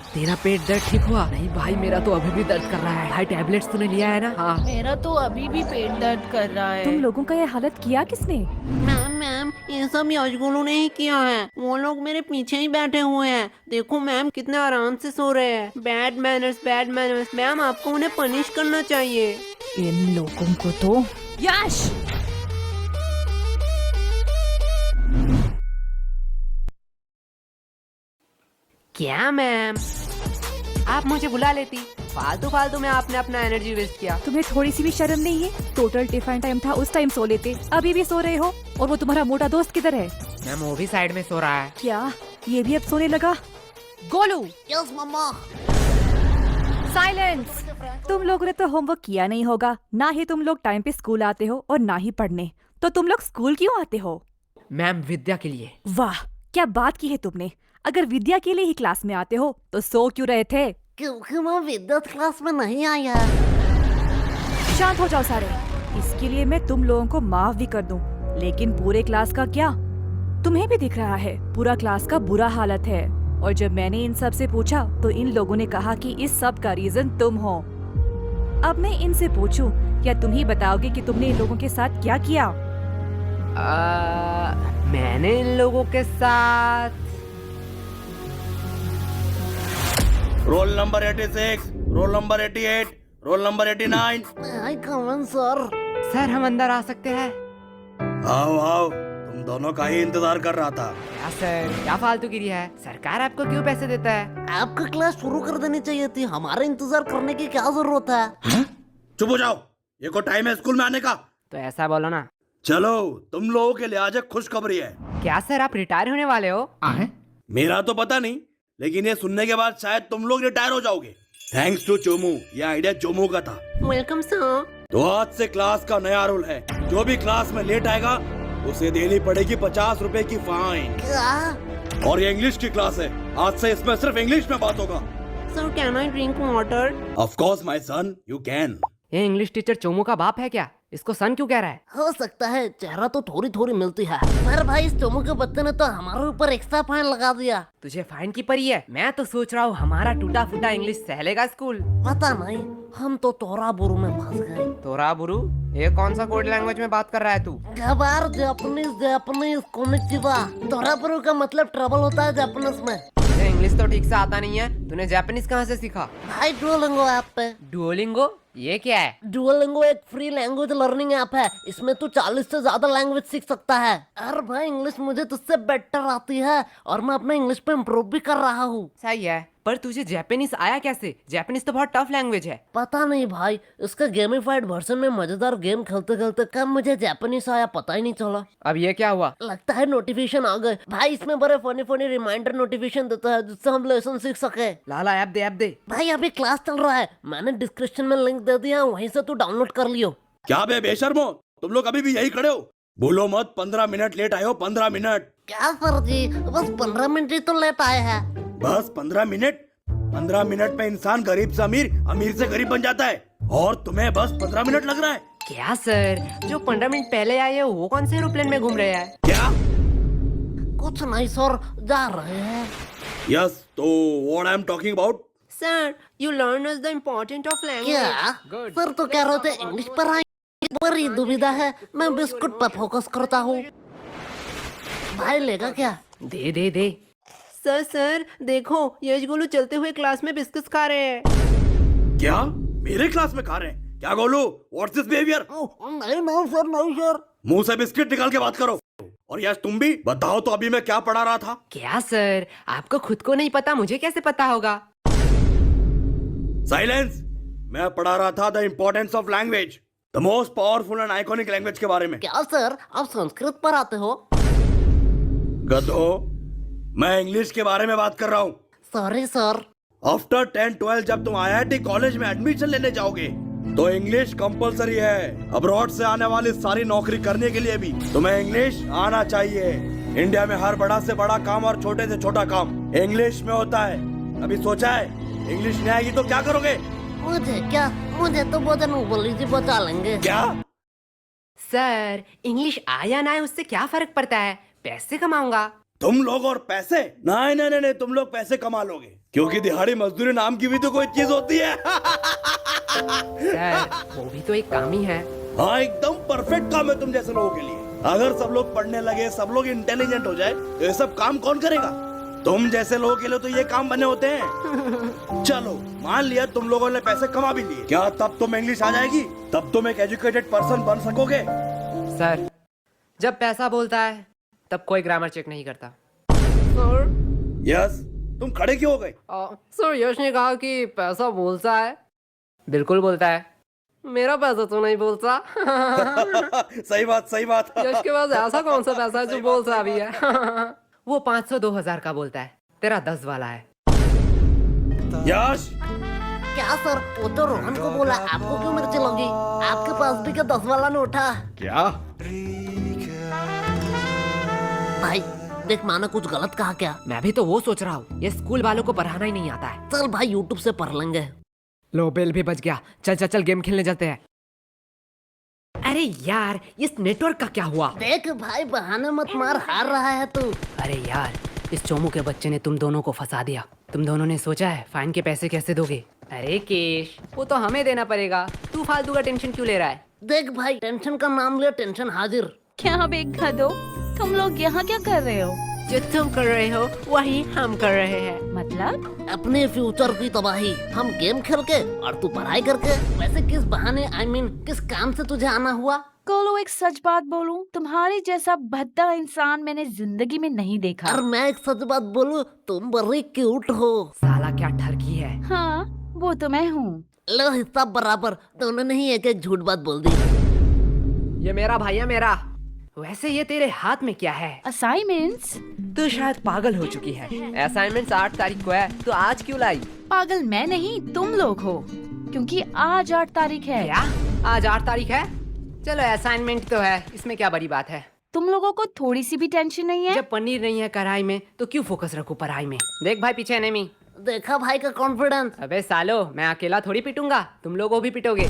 तेरा पेट दर्द ठीक हुआ? नहीं भाई, मेरा तो अभी भी दर्द कर रहा है। भाई टैबलेट्स तूने लिया है ना? हाँ। मेरा तो अभी भी पेट दर्द कर रहा है। तुम लोगों का ये हालत किया किसने? मैम ये सब यशगुलू ने ही किया है। वो लोग मेरे पीछे ही बैठे हुए हैं। देखो मैम कितने आराम से सो रहे हैं। Bad manners. मैम आपको उन्हें पनिश करना चाहिए। इन लोगों को तो। यश! क्या मैम, आप मुझे बुला लेती। फालतू में आपने अपना एनर्जी वेस्ट किया। तुम्हें थोड़ी सी भी शर्म नहीं है? टोटल टिफिन टाइम था, उस टाइम सो लेते। अभी भी सो रहे हो। और वो तुम्हारा मोटा दोस्त किधर है? मैम वो भी साइड में सो रहा है। क्या ये भी अब सोने लगा? गोलू, यस मम्मा। साइलेंस! तुम लोगों ने तो होमवर्क किया नहीं होगा। ना ही तुम लोग टाइम पे स्कूल आते हो और ना ही पढ़ने। तो तुम लोग स्कूल क्यों आते हो? मैम विद्या के लिए। वाह, क्या बात की है तुमने। अगर विद्या के लिए ही क्लास में आते हो तो सो क्यों रहे थे? क्योंकि मैं विद्युत क्लास में नहीं आया। शांत हो जाओ सारे। इसके लिए मैं तुम लोगों को माफ भी कर दूं, लेकिन पूरे क्लास का क्या? तुम्हें भी दिख रहा है पूरा क्लास का बुरा हालत है। और जब मैंने इन सब से पूछा तो इन लोगों ने कहा कि इस सब का रीजन तुम हो। अब मैं इनसे पूछूं, क्या तुम ही बताओगे कि तुमने इन लोगों के साथ क्या किया? मैंने इन लोगों के साथ roll number 86, roll number 88, roll number 89। आई कमन सर। सर हम अंदर आ सकते हैं? आओ आओ, तुम दोनों का ही इंतजार कर रहा था। क्या सर, क्या फालतूगिरी है? सरकार आपको क्यों पैसे देता है? आपका क्लास शुरू कर देनी चाहिए थी। हमारा इंतजार करने की क्या जरूरत है? चुप हो जाओ, ये को टाइम है स्कूल में आने का। तो ऐसा बोलो ना। चलो, तुम लोगों के लिए आज एक खुशखबरी है। क्या सर, आप रिटायर होने वाले हो? मेरा तो पता नहीं, लेकिन ये सुनने के बाद शायद तुम लोग रिटायर हो जाओगे। थैंक्स टू चोमू, ये आइडिया चोमू का था। Welcome sir. तो आज से क्लास का नया रूल है, जो भी क्लास में लेट आएगा उसे देनी पड़ेगी 50 रुपए की फाइन। क्या? और ये इंग्लिश की क्लास है, आज से इसमें सिर्फ इंग्लिश में बात होगा। Sir can I drink water? Of course my son, you can. ये इंग्लिश टीचर चोमू का बाप है क्या? इसको सन क्यों कह रहा है? हो सकता है, चेहरा तो थोड़ी मिलती है। पर भाई इस चोमू के बच्चे ने तो हमारे ऊपर एक्स्ट्रा फाइन लगा दिया। तुझे फाइन की पड़ी है? मैं तो सोच रहा हूँ हमारा टूटा फूटा इंग्लिश सहलेगा स्कूल। पता नहीं, हम तो तोरा बुरु में फंस गए। तोरा बुरु? ये कौन सा कोड लैंग्वेज में बात कर रहा है तू? गबार जापानीज कोनिचिवा। तोरा बुरु का मतलब ट्रबल होता है जापानीज में। तुझे इंग्लिश तो ठीक से आता नहीं है, तूने जापानीज कहाँ से सीखा? भाई डुओलिंगो ऐप पे। डुओलिंगो? ये क्या है? डुओलिंगो एक फ्री लैंग्वेज लर्निंग ऐप है। इसमें तू 40 से ज्यादा लैंग्वेज सीख सकता है। अरे भाई इंग्लिश मुझे तुझसे बेटर आती है और मैं अपना इंग्लिश पे इम्प्रूव भी कर रहा हूँ। सही है, पर तुझे जापानीज आया कैसे? जापानीज तो बहुत टफ लैंग्वेज है। पता नहीं भाई, इसका गेमिफाइड वर्जन में मजेदार गेम खेलते खेलते कब मुझे जापानीज आया पता ही नहीं चला। अब ये क्या हुआ? लगता है नोटिफिकेशन आ गए। भाई इसमें बड़े फनी रिमाइंडर नोटिफिकेशन देता है जिससे हम लेसन सीख सके। लाला ऐप दे। भाई अभी क्लास चल रहा है, मैंने डिस्क्रिप्शन में लिंक दे दिया, वहीं से तू डाउनलोड कर लियो। क्या बे बेशर्मो, तुम लोग अभी भी यही खड़े हो? भूलो मत, 15 मिनट लेट आए हो। 15 मिनट। क्या सर जी, बस 15 मिनट ही तो लेट आए हैं। बस 15 मिनट? 15 मिनट में इंसान गरीब से अमीर, अमीर से गरीब बन जाता है, और तुम्हें बस 15 मिनट लग रहा है? क्या सर, जो 15 मिनट पहले आए हैं वो कौन से एरोप्लेन में घूम रहे हैं? क्या? कुछ नहीं सर, जा रहे हैं। यस, तो what I am talking about? Sir, you learn us the important of language. क्या सर तो कह रहे थे इंग्लिश पर आई। बड़ी दुविधा है, मैं बिस्कुट पर फोकस करता हूँ। भाई लेगा क्या? दे। सर देखो, यशगुलू चलते हुए क्लास में बिस्किट्स खा रहे हैं। क्या मेरे क्लास में खा रहे हैं? क्या गोलू, व्हाट्स दिस बिहेवियर? नहीं सर। मुंह से बिस्किट निकाल के बात करो। और यस तुम भी बताओ तो, अभी मैं क्या पढ़ा रहा था? क्या सर, आपको खुद को नहीं पता, मुझे कैसे पता होगा? साइलेंस! मैं पढ़ा रहा था the importance of language, the most powerful and iconic language के बारे में। क्या सर, आप संस्कृत पर आते हो? गधो, मैं इंग्लिश के बारे में बात कर रहा हूँ। Sorry sir. आफ्टर 10-12 जब तुम IIT कॉलेज में एडमिशन लेने जाओगे तो इंग्लिश कंपलसरी है। अब्रॉड से आने वाली सारी नौकरी करने के लिए भी तुम्हें इंग्लिश आना चाहिए। इंडिया में हर बड़ा से बड़ा काम और छोटे से छोटा काम इंग्लिश में होता है। अभी सोचा है इंग्लिश नहीं आएगी तो क्या करोगे? मुझे तो भोजन बोली जी बचा लेंगे। क्या? सर, इंग्लिश आया ना आए उससे क्या फर्क पड़ता है? पैसे कमाऊंगा। तुम लोग और पैसे? नहीं नहीं नहीं नहीं, तुम लोग पैसे कमा लोगे, क्योंकि दिहाड़ी मजदूरी नाम की भी तो कोई चीज होती है। सर वो भी तो एक काम ही है। हाँ एकदम परफेक्ट काम है तुम जैसे लोगों के लिए। अगर सब लोग पढ़ने लगे, सब लोग इंटेलिजेंट हो जाए, तो ये सब काम कौन करेगा? तुम जैसे लोगों के लिए तो ये काम बने होते हैं। चलो मान लिया तुम लोगों ने पैसे कमा भी लिए, क्या तब तुम इंग्लिश आ जाएगी? तब तुम एक एजुकेटेड पर्सन बन सकोगे? सर जब पैसा बोलता है तब कोई ग्रामर चेक नहीं करता। सर यस, तुम खड़े क्यों हो गए? सर यश ने कहा कि पैसा बोलता है। बिल्कुल बोलता है। मेरा पैसा तो नहीं बोलता। सही बात सही बात। यश के पास ऐसा कौन सा पैसा है जो बोलता भी है? वो 500 2000 का बोलता है, तेरा 10 वाला है। यश क्या सर, वो तो रोहन को बोला, आपको क्यों मिर्ची लगी? आपके पास भी क्या 10 वाला नोट है? क्या? भाई देख, माना कुछ गलत कहा क्या? मैं भी तो वो सोच रहा हूँ, ये स्कूल वालों को पढ़ाना ही नहीं आता है। चल भाई यूट्यूब से पढ़ लेंगे। लो बेल भी बच गया। चल चल चल गेम खेलने चलते हैं। अरे यार इस नेटवर्क का क्या हुआ? देख भाई बहाने मत मार, हार रहा है तू। अरे यार इस चोमू के बच्चे ने तुम दोनों को फंसा दिया। तुम दोनों ने सोचा है फाइन के पैसे कैसे दोगे? अरे केश वो तो हमें देना पड़ेगा, तू फालतू का टेंशन क्यों ले रहा है? देख भाई, टेंशन का नाम ले, टेंशन हाजिर। क्या बेखा दो, तुम लोग यहाँ क्या कर रहे हो? जो तुम कर रहे हो वही हम कर रहे हैं। मतलब अपने फ्यूचर की तबाही हम गेम खेल के और तू पढ़ाई करके। वैसे किस बहाने, I mean, किस काम से तुझे आना हुआ? कोलो एक सच बात बोलूं, तुम्हारे जैसा भद्दा इंसान मैंने जिंदगी में नहीं देखा। और मैं एक सच बात बोलूं, तुम बड़ी क्यूट हो। साला क्या ठरकी है। हाँ वो तो मैं हूँ। लो हिस्सा बराबर, दोनों ने ही एक एक झूठ बात बोल दी। ये मेरा भाई है मेरा। वैसे ये तेरे हाथ में क्या है? असाइनमेंट्स? तू शायद पागल हो चुकी है। असाइनमेंट 8 तारीख को है, तो आज क्यों लाई? पागल मैं नहीं, तुम लोग हो, क्योंकि आज 8 तारीख है। क्या आज 8 तारीख है? चलो असाइनमेंट तो है, इसमें क्या बड़ी बात है। तुम लोगों को थोड़ी सी भी टेंशन नहीं है? जब पनीर नहीं है कढ़ाई में तो क्यों फोकस रखूं पढ़ाई में। देख भाई पीछे एनिमी। देखा भाई का कॉन्फिडेंस। अबे सालो मैं अकेला थोड़ी पिटूंगा, तुम लोग को भी पिटोगे।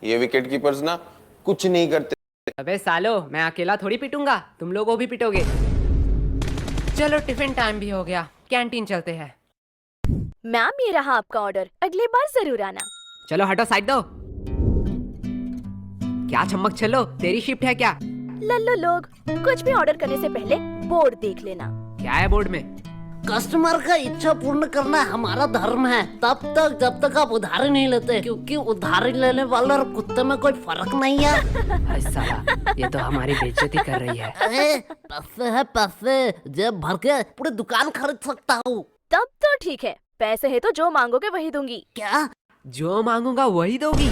ये विकेट कीपर्स ना कुछ नहीं करते। अबे सालो मैं अकेला थोड़ी पिटूंगा, तुम लोग को भी पिटोगे। चलो टिफिन टाइम भी हो गया, कैंटीन चलते हैं। मैम ये रहा आपका ऑर्डर, अगली बार जरूर आना। चलो हटो साइड दो। क्या चमक चलो, तेरी शिफ्ट है क्या? लल्लो लोग, कुछ भी ऑर्डर करने से पहले बोर्ड देख लेना। क्या है बोर्ड में? कस्टमर का इच्छा पूर्ण करना हमारा धर्म है, तब तक जब तक आप उधारी नहीं लेते, क्योंकि उधारी लेने वाले और कुत्ते में कोई फर्क नहीं है। अरे साला ये तो हमारी बेइज्जती कर रही है। अरे पैसे है पैसे, जेब भर के पूरी दुकान खरीद सकता हूँ। तब तो ठीक है, पैसे है तो जो मांगोगे वही दूंगी। क्या? जो मांगूंगा वही दोगी?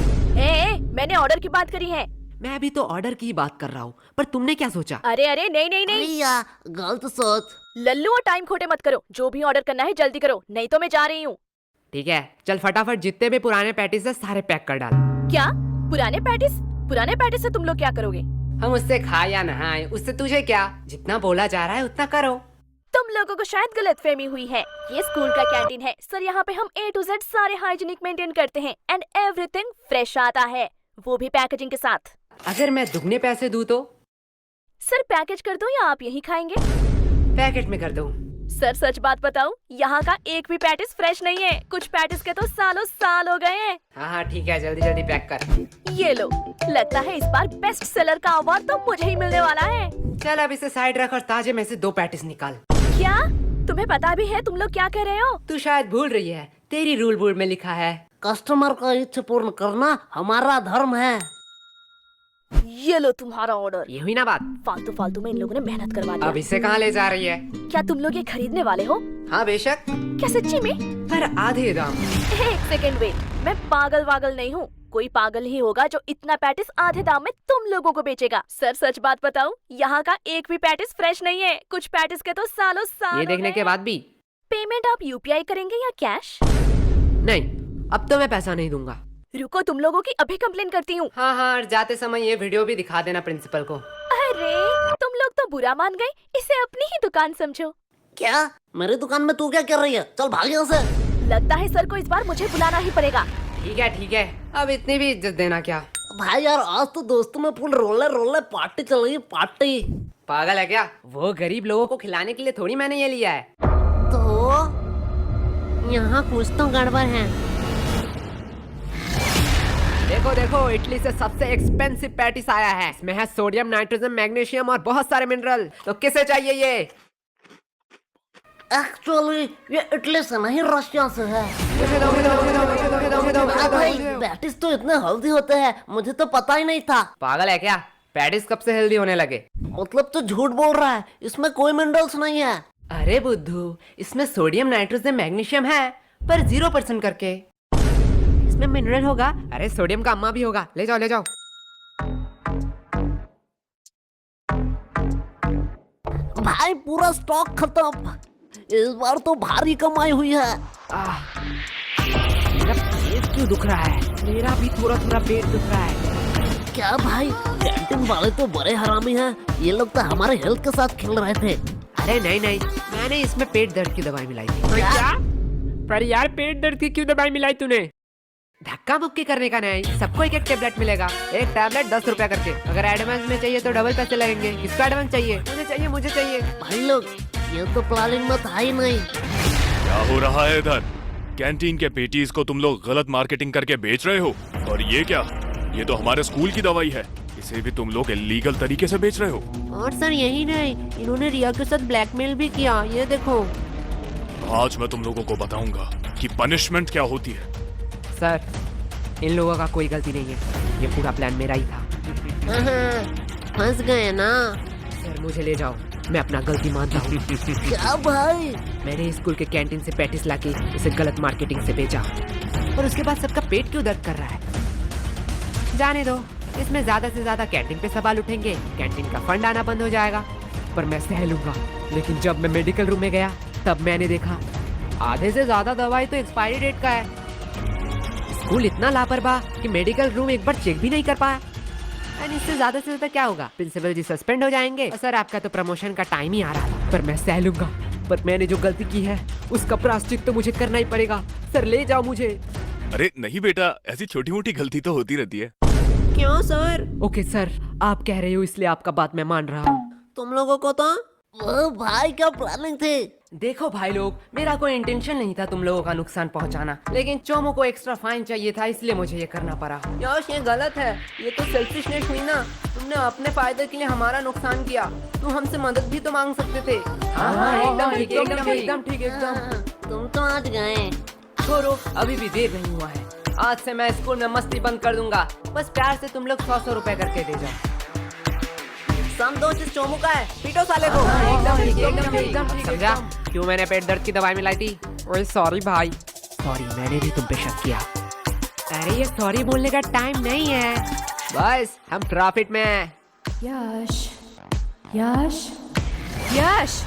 मैंने ऑर्डर की बात करी है। मैं भी तो ऑर्डर की बात कर रहा हूँ, पर तुमने क्या सोचा? अरे अरे नहीं नहीं नहीं, या गलत सोच। लल्लू और टाइम खोटे मत करो, जो भी ऑर्डर करना है जल्दी करो, नहीं तो मैं जा रही हूँ। ठीक है चल फटाफट जितने भी पुराने पैटीज है सारे पैक कर डाल। क्या पुराने पैटिस? पुराने पैटिस से तुम लोग क्या करोगे? हम उससे खाए या नहाए उससे तुझे क्या, जितना बोला जा रहा है उतना करो। तुम लोगों को शायद गलतफहमी हुई है, ये स्कूल का कैंटीन है सर, यहाँ पे हम A to Z सारे हाइजीनिक मेंटेन करते हैं एंड एवरीथिंग फ्रेश आता है, वो भी पैकेजिंग के साथ। अगर मैं दुगने पैसे दूं तो? सर पैकेज कर दूं या आप यही खाएंगे? पैकेट में कर दूं। सर सच बात बताऊं, यहाँ का एक भी पैटिस फ्रेश नहीं है, कुछ पैटिस के तो सालों साल हो गए हैं। हाँ ठीक है जल्दी जल्दी पैक कर। ये लो, लगता है इस बार बेस्ट सेलर का अवार्ड तो मुझे ही मिलने वाला है। चल अब इसे साइड रख और ताजे में से 2 पैटिस निकाल। क्या तुम्हें पता भी है तुम लोग क्या कह रहे हो? तू शायद भूल रही है, तेरी रूल बोर्ड में लिखा है कस्टमर का इच्छा पूर्ण करना हमारा धर्म है। ये लो तुम्हारा ऑर्डर। ये हुई ना बात? फालतू फालतू में इन लोगों ने मेहनत करवा अब दी। इसे कहाँ ले जा रही है? क्या तुम लोग ये खरीदने वाले हो? हाँ बेशक, क्या सच्ची में? पर आधे दाम। एक सेकंड वेट, मैं पागल वागल नहीं हूँ, कोई पागल ही होगा जो इतना पैटिस आधे दाम में तुम लोगों को बेचेगा। सर सच बात बताऊं, यहाँ का एक भी पैटिस फ्रेश नहीं है, कुछ पैटिस के तो सालों साल ये देखने के बाद भी? पेमेंट आप UPI करेंगे या कैश? नहीं, अब तो मैं पैसा नहीं दूंगा। रुको, तुम लोगों की अभी कंप्लेन करती हूँ। हाँ हाँ और जाते समय ये वीडियो भी दिखा देना प्रिंसिपल को। अरे तुम लोग तो बुरा मान गए, इसे अपनी ही दुकान समझो। क्या? मेरी दुकान में तू क्या कर रही है? चल भाग यहाँ से। लगता है सर को इस बार मुझे बुलाना ही पड़ेगा। ठीक है, अब इतनी भी इज्जत देना क्या? भाई यार आज तो दोस्तों में फुल रोले रोले पार्टी चल रही है, पार्टी। पागल है क्या? वो गरीब लोगों को खिलाने के लिए थोड़ी मैंने ये लिया है। तो यहाँ कुछ तो गड़बड़ है। देखो देखो, इटली से सबसे एक्सपेंसिव पैटिस आया है। इसमें है सोडियम, नाइट्रोजन, मैग्नीशियम और बहुत सारे मिनरल। तो किसे चाहिए ये? एक्चुअली ये इटली से नहीं, रशिया से है। मुझे दो, मुझे दो, मुझे दो, मुझे दो, मुझे दो, मुझे दो, मुझे दो, भाई मुझे दो। पैटिस तो इतने हेल्दी होते हैं, मुझे तो पता ही नहीं था। पागल है क्या? पैटिस कब से हेल्दी होने लगे? मतलब तो झूठ बोल रहा है, इसमें कोई मिनरल्स नहीं है। अरे बुद्धू, इसमें सोडियम, नाइट्रोजन, मैग्नीशियम है, पर 0% करके। इसमें मिनरल होगा। अरे सोडियम का अम्मा भी होगा। ले जाओ ले जाओ। भाई पूरा स्टॉक खत्म। इस बार तो भारी कमाई हुई है। मेरा पेट क्यों दुख रहा है? मेरा भी थोड़ा थोड़ा पेट दुख रहा है। क्या भाई, कैंटीन वाले तो बड़े हरामी हैं। ये लोग तो हमारे हेल्थ के साथ खेल रहे थे। अरे नहीं नहीं, मैंने इसमें पेट दर्द की दवाई मिलाई थी। क्या? पर यार पेट दर्द की क्यों दवाई मिलाई तूने? धक्का मुक्की करने का नहीं, सबको एक एक टेबलेट मिलेगा। एक टैबलेट 10 रुपया करके। अगर एडवांस में चाहिए तो डबल पैसे लगेंगे। किसका एडवांस चाहिए? मुझे चाहिए, मुझे चाहिए। भाई लोग, ये तो प्लानिंग में था ही नहीं। क्या हो रहा है इधर? कैंटीन के पेटीज को तुम लोग गलत मार्केटिंग करके बेच रहे हो। और ये क्या? ये तो हमारे स्कूल की दवाई है। इसे भी तुम लोग इलीगल तरीके से बेच रहे हो। और सर यही नहीं, इन्होंने रिया के साथ ब्लैकमेल भी किया। ये देखो। आज मैं तुम लोगों को बताऊंगा कि पनिशमेंट क्या होती है। सर, इन लोगों का कोई गलती नहीं है। ये पूरा प्लान मेरा ही था। फंस गए ना। सर मुझे ले जाओ, मैं अपना गलती मानता हूँ। क्या भाई? मैंने स्कूल के कैंटीन से पैटिस लाके उसे गलत मार्केटिंग से बेचा, और उसके बाद सबका पेट क्यों दर्द कर रहा है? जाने दो, इसमें ज्यादा से ज्यादा कैंटीन पे सवाल उठेंगे, कैंटीन का फंड आना बंद हो जाएगा। पर मैं सह लूंगा। लेकिन जब मैं मेडिकल रूम में गया तब मैंने देखा आधे से ज्यादा दवाई तो एक्सपायरी डेट का है। स्कूल इतना लापरवाह कि मेडिकल रूम एक बार चेक भी नहीं कर पाया। एंड इससे ज्यादा से ज्यादा क्या होगा? प्रिंसिपल जी सस्पेंड हो जाएंगे। और सर आपका तो प्रमोशन का टाइम ही आ रहा था। पर मैं सह लूंगा। पर मैंने जो गलती की है उसका प्रायश्चित तो मुझे करना ही पड़ेगा। सर ले जाओ मुझे। अरे नहीं बेटा, ऐसी छोटी मोटी गलती तो होती रहती है। क्यों सर? ओके सर, आप कह रहे हो इसलिए आपका बात मैं मान रहा हूँ। तुम लोगों को तो वो भाई क्या प्लानिंग थी? देखो भाई लोग, मेरा कोई इंटेंशन नहीं था तुम लोगों का नुकसान पहुंचाना, लेकिन चोमो को एक्स्ट्रा फाइन चाहिए था, इसलिए मुझे ये करना पड़ा। यश ये गलत है, ये तो सेल्फिशनेस हुई ना। तुमने अपने फायदे के लिए हमारा नुकसान किया। तुम हमसे मदद भी तो मांग सकते थे। हाँ एकदम ठीक, एकदम ठीक, एकदम ठीक, एकदम। तुम तो आज गए। छोड़ो, अभी भी देर नहीं हुआ है। आज से मैं स्कूल में मस्ती बंद कर दूंगा। बस प्यार से तुम लोग 100 रुपए करके दे जाओ। संतोष इस चोमू का है, पीटो साले को। एकदम ठीक, एकदम ठीक, एकदम ठीक। समझा क्यों मैंने पेट दर्द की दवाई मिलाई थी? ओए सॉरी भाई, सॉरी, मैंने भी तुम पे शक किया। अरे ये सॉरी बोलने का टाइम नहीं है। बस हम ट्रैफिक में हैं। यश, यश, यश,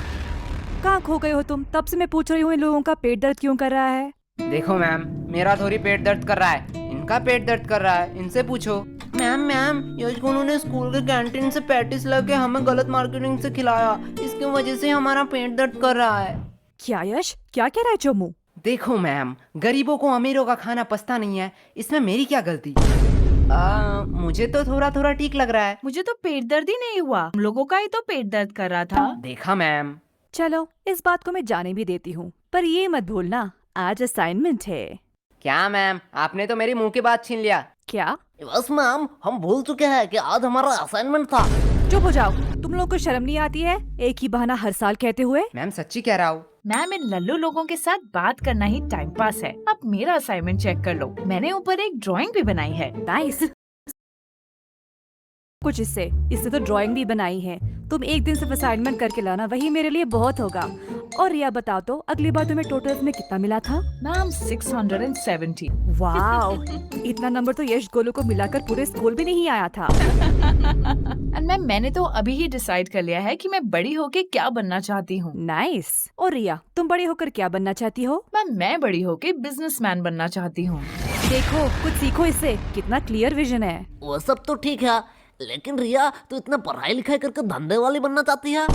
कहाँ खो गए हो तुम? तब से मैं पूछ रही हूँ इन लोगों का पेट दर्द क्यों कर रहा है। देखो मैम, मेरा थोड़ी पेट दर्द कर रहा है, इनका पेट दर्द कर रहा है। इनसे पूछो। मैम यश गुनू ने स्कूल के कैंटीन से पैटिस लाके हमें गलत मार्केटिंग से खिलाया। इसकी वजह से हमारा पेट दर्द कर रहा है। क्या यश, क्या कह रहा है चोमू? देखो मैम, गरीबों को अमीरों का खाना पछता नहीं है, इसमें मेरी क्या गलती? मुझे तो थोड़ा थोड़ा ठीक लग रहा है। मुझे तो पेट दर्द ही नहीं हुआ, हम लोगों का ही तो पेट दर्द कर रहा था। देखा मैम। चलो इस बात को मैं जाने भी देती हूँ, पर ये मत भूलना आज असाइनमेंट है। क्या मैम, आपने तो मेरी मुंह की बात छीन लिया। क्या? बस मैम, हम भूल चुके हैं कि आज हमारा असाइनमेंट था। चुप हो जाओ, तुम लोगों को शर्म नहीं आती है एक ही बहाना हर साल कहते हुए? मैम सच्ची कह रहा हूँ। मैम इन लल्लू लोगों के साथ बात करना ही टाइम पास है। अब मेरा असाइनमेंट चेक कर लो, मैंने ऊपर एक ड्राइंग भी बनाई है। नाइस। कुछ इससे तो ड्राइंग भी बनाई है। तुम एक दिन सिर्फ असाइनमेंट करके लाना, वही मेरे लिए बहुत होगा। और रिया बताओ तो अगली बार तुम्हें टोटल में कितना मिला था? मैम 670। वाओ, इतना नंबर तो यश गोलू को मिलाकर पूरे स्कूल भी नहीं आया था। एंड मैम मैंने तो अभी ही डिसाइड कर लिया है कि मैं बड़ी होके क्या बनना चाहती हूँ। नाइस। और रिया, तुम बड़ी होकर क्या बनना चाहती हो? मैम मैं बड़ी होके बिजनेसमैन बनना चाहती हूँ। देखो, कुछ सीखो इससे, कितना क्लियर विजन है। वो सब तो ठीक है, लेकिन रिया तू इतना पढ़ाई लिखाई करके धंधे वाली बनना चाहती है?